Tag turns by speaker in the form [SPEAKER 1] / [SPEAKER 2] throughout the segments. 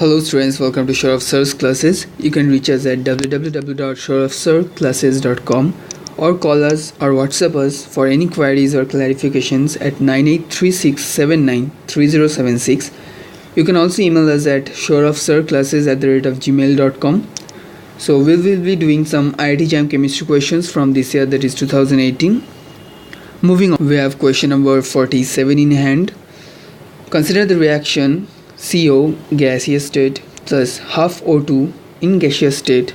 [SPEAKER 1] Hello students, welcome to Shore of Sir's classes. You can reach us at www.shoreofsirclasses.com or call us or WhatsApp us for any queries or clarifications at 9836793076. You can also email us at shoreofsirclasses@gmail.com. So we will be doing some IIT JAM Chemistry questions from this year, that is 2018. Moving on, we have question number 47 in hand. Consider the reaction CO gaseous state plus half O2 in gaseous state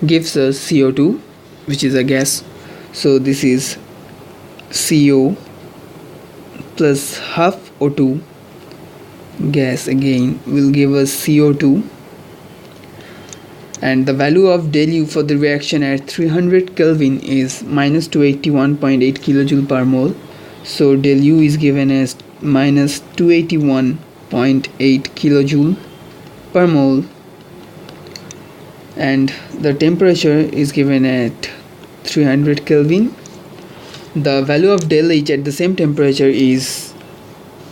[SPEAKER 1] gives us CO2, which is a gas. So this is CO plus half O2 gas again will give us CO2, and the value of del U for the reaction at 300 Kelvin is minus 281.8 kilojoule per mole. So del U is given as minus 281.8 kilojoule per mole, and the temperature is given at 300 Kelvin. The value of del H at the same temperature is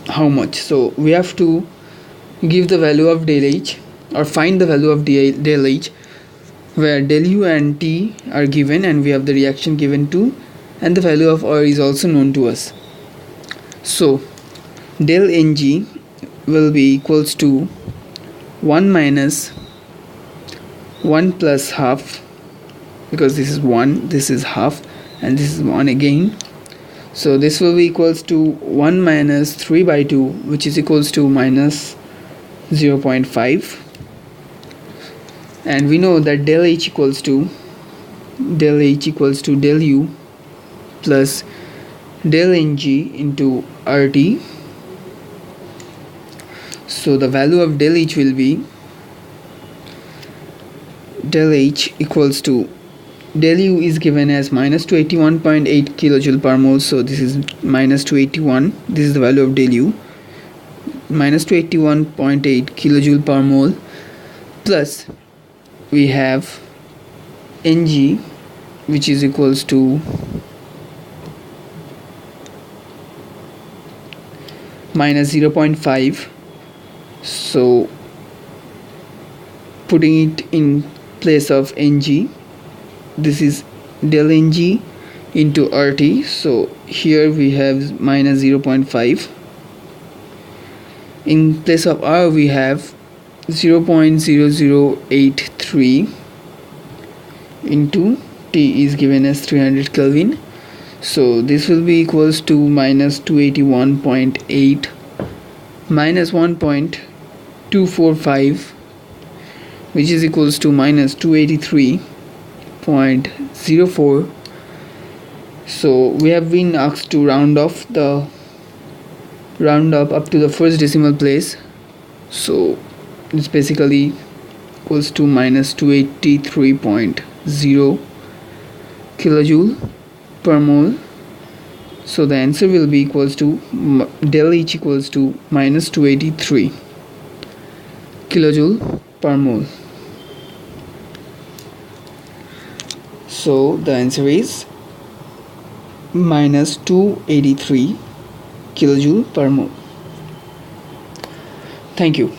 [SPEAKER 1] how much? So we have to give the value of del H or find the value of del H, where del U and T are given and we have the reaction given too, and the value of R is also known to us. So del Ng will be equals to 1 minus 1 plus half, because this is 1, this is half, and this is 1 again. So this will be equals to 1 minus 3 by 2, which is equals to minus 0.5. And we know that del H equals to del U plus del Ng into RT. So the value of del H will be del H equals to del U is given as minus 281.8 kilojoule per mole. So this is minus 281. This is the value of del U, minus 281.8 kilojoule per mole, plus we have Ng, which is equals to minus 0.5. So putting it in place of Ng, this is del Ng into RT. So here we have minus 0.5. In place of R we have 0.0083 into T is given as 300 Kelvin. So this will be equals to minus 281.8 minus 1.245, which is equals to minus 283.04. So we have been asked to round up to the first decimal place. So it's basically equals to minus 283.0 kilojoule per mole. So the answer will be equals to del H equals to minus 283 kilojoule per mole. So the answer is minus 283 kilojoule per mole. Thank you.